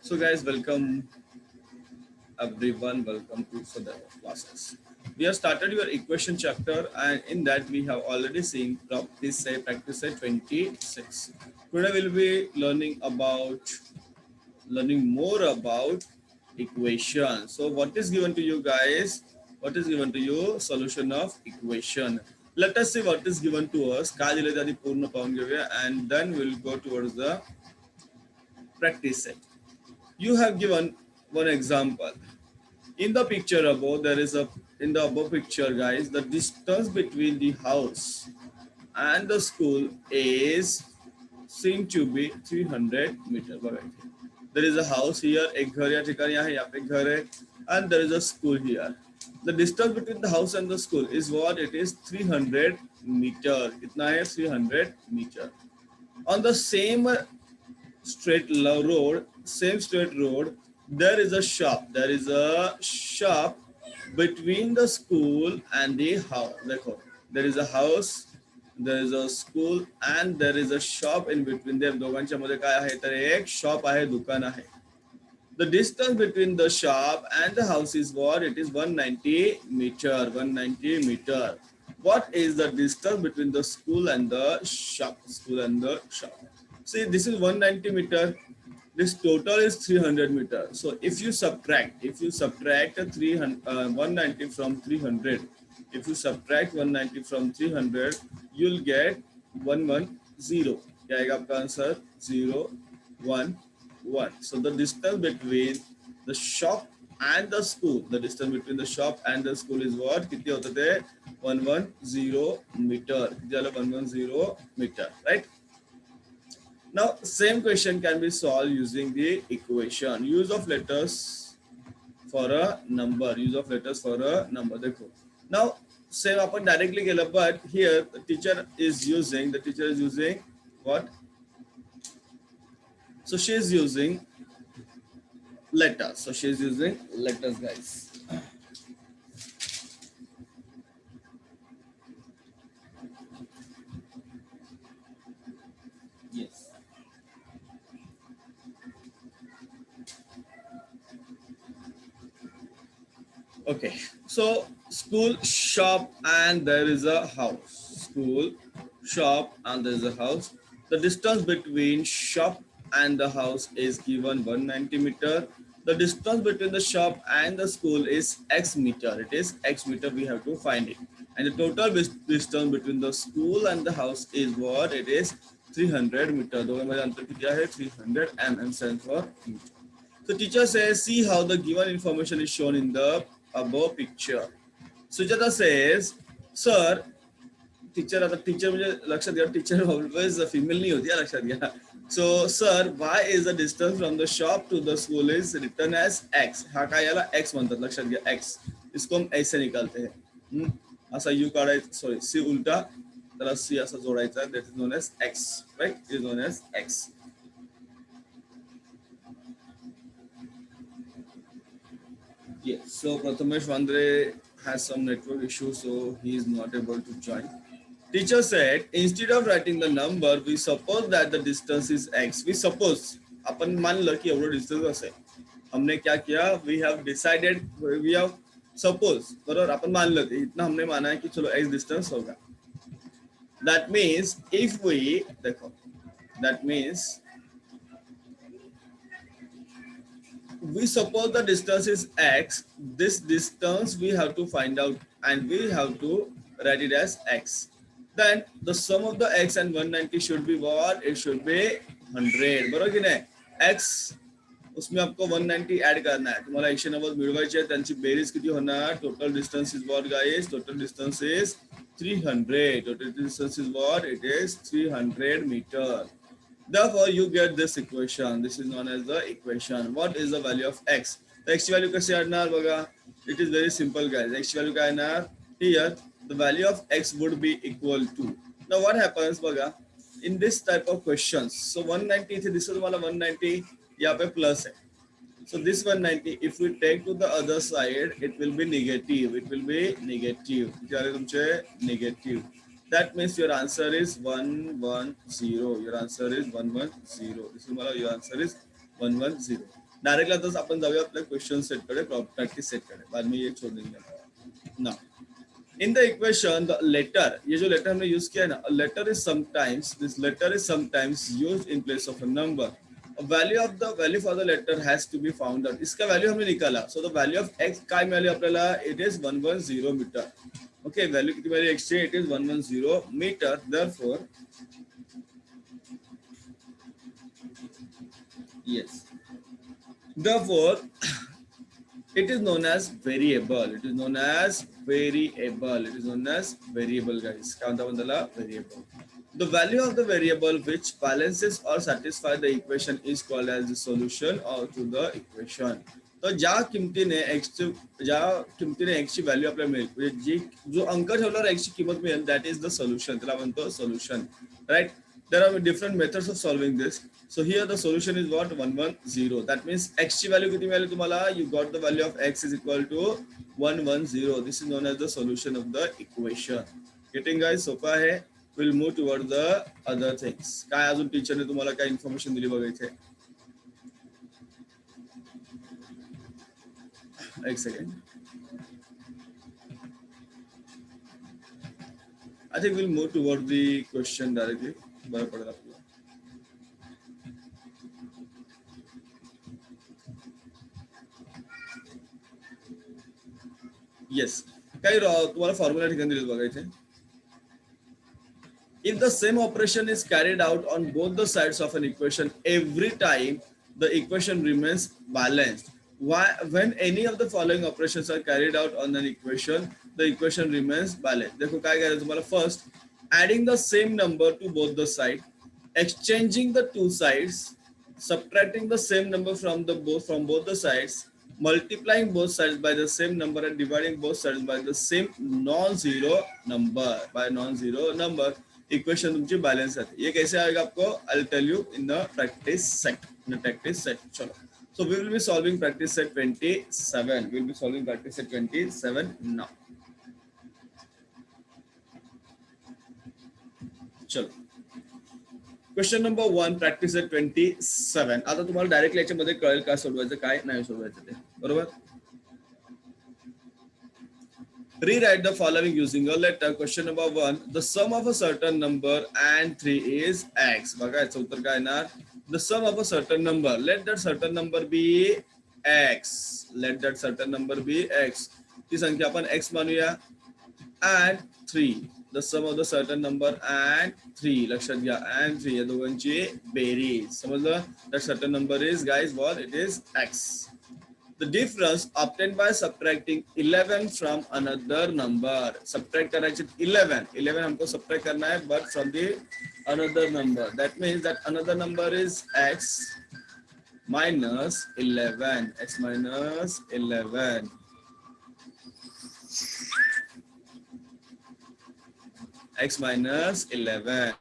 So guys, welcome everyone. Welcome to further classes. We have started your equation chapter, and in that we have already seen practice say 26. Today we'll be learning more about equation. So what is given to you guys? What is given to you? Solution of equation. Let us see what is given to us. काय दिले आधी पूर्ण पाहून घेऊया, and then we'll go towards the practice set. You have given one example. In the picture above, there is a in the above picture, guys, the distance between the house and the school is seem to be 300 meter. There is a house here, एक घर या ठिकाणी आहे, यहाँ पे घर है, and there is a school here. The distance between the house and the school is what? It is 300 meter. कितना है? 300 meter. On the same straight road, there is a shop. There is a shop between the school and the house. देखो, there is a house, there is a school, and there is a shop in between them. दोघांच्या मध्ये काय आहे? तर एक shop आहे, दुकान आहे. The distance between the shop and the house is what? It is 190 meter. 190 meter. What is the distance between the school and the shop? School and the shop. See, this is 190 meter. This total is 300 meter. So if you subtract 190 from 300, if you subtract 190 from 300, you'll get 110. क्या आएगा आपका answer? 0, 1, 1. So the distance between the shop and the school, the distance between the shop and the school is what? कितने होते थे? 110 meter. कितने वाला 110 meter, right? Now, same question can be solved using the equation. Use of letters for a number. Use of letters for a number. देखो. Now, same अपन directly केला, but here the teacher is using what? So she is using letters. So she is using letters, guys. Yes. Okay, so school, shop, and there is a house. School, shop, and there is a house. The distance between shop and the house is given 190 meter. The distance between the shop and the school is x meter. It is x meter. We have to find it. And the total distance between the school and the house is what? It is 300 meter. 300 mm stands for meter. So teacher says, see how the given information is shown in the above picture. Sujata says, sir, teacher म्हणजे लक्षात घ्या, teacher always a female नहीं होती है, लक्षात घ्या. So sir, why is the distance from the shop to the school is written as x? हा काय याला x म्हणतात, लक्षात घ्या, x. इसको हम ऐसे निकालते हैं. असा u काढायचा, सॉरी c उलटा, त्याला c असा जोडायचा, that is known as x, right? It is known as x. Yes, so Prathamesh Vandre has some network issue, so he is not able to join. Teacher said, instead of writing the number, we suppose that the distance is x. We suppose, अपन मान लो कि एवढं distance असेल. हमने क्या किया? We have decided, we have suppose, बरोबर? अपन मान लेते, इतना हमने माना है कि चलो x distance होगा. That means if we देखो, that means we suppose the distance is x. This distance we have to find out, and we have to write it as x. Then the sum of the x and 190 should be what? It should be 100. बरोबर की नाही? x उसमें आपको 190 add करना है. तुम्हाला 190 मिळवायचे आहे. त्यांची बेरीज किती होणार? Total distance is what, guys? Total distance is 300. Total distance is what? It is 300 meter. Therefore, you get this equation. This is known as the equation. What is the value of x? The x value कसे आणणार बघा? It is very simple, guys. X value काय आणणार? Here, the value of x would be equal to. Now, what happens बघा? In this type of questions, so 190 इथे दिसत तुम्हाला 190 यहाँ पे plus है. So this 190, if we take to the other side, it will be negative. It will be negative. किती आले तुमचे? Negative. That means your answer is 110. Your answer is 110. This is your answer is 110. Directly आता आपण जाऊया आपल्या question सेटकडे, practice सेटकडे, बाद में ये छोड़ देंगे ना. In the equation, the letter, ये जो letter हमने use किया है ना, a letter is sometimes, this letter is sometimes used in place of a number. A value for the letter has to be found out. इसका value हमने निकाला. So the value of x काय मिळाली आपल्याला? It is 110 meter. Okay, value किती मिळाली x ची? It is 110 meter. Therefore, yes. Therefore, it is known as variable. It is known as variable. It is known as variable, guys. काय म्हणता बंदाला? Variable. The value of the variable which balances or satisfies the equation is called as the solution or to the equation. तो ज्या किमतीने x ची value आपल्याला मिळेल, म्हणजे जी जो अंक ठेवल्यावर x ची किंमत मिळेल, that is the solution. त्याला म्हणतो solution, right? There are different methods of solving this. So here the solution is what? 110. That means x ची value किती मिळाली तुम्हाला? You got the value of x is equal to 110. This is known as the solution of the equation. Getting, guys? सोपा आहे. We'll move towards the other things. काय अजून टीचरने तुम्हाला काय information दिली बघा इथे? एक second. I think we'll move towards the question directly. बरं पडेल आपल्याला. Yes. काही तुम्हाला फॉर्म्युला ठिकाणी दिलेत बघा इथे. If the same operation is carried out on both the sides of an equation every time, the equation remains balanced. When any of the following operations are carried out on an equation, the equation remains balanced. देखो क्या कह रहे हैं तुम्हारा? First, adding the same number to both the sides, exchanging the two sides, subtracting the same number from both the sides, multiplying both sides by the same number and dividing both sides by the same non-zero number. Equation तुमची balance आती है. ये कैसे आएगा आपको? I'll tell you in the practice set. चलो. So we will be solving practice set 27. We will be solving practice set 27 now. चलो. Question number 1, practice set 27. आता तुम्हाला डायरेक्टली याच्यामध्ये कळेल काय सोडवायचं काय नाही सोडवायचं ते. बरोबर? Rewrite the following using a letter. Question number 1. The sum of a certain number and 3 is x. बघा याचं उत्तर काय येणार? The sum of a certain number. Let that certain number be x. Let that certain number be x. ती संख्या आपण x मानूया. And 3. The sum of the certain number and 3. लक्षात घ्या. And 3 या दोघांची बेरीज. समजलं? That certain number is, guys, what? It is x. The difference obtained by subtracting 11 from another number. Subtract करायचे 11 हमको subtract करना है, but from the another number. That means that another number is x minus 11. X minus 11. X minus 11.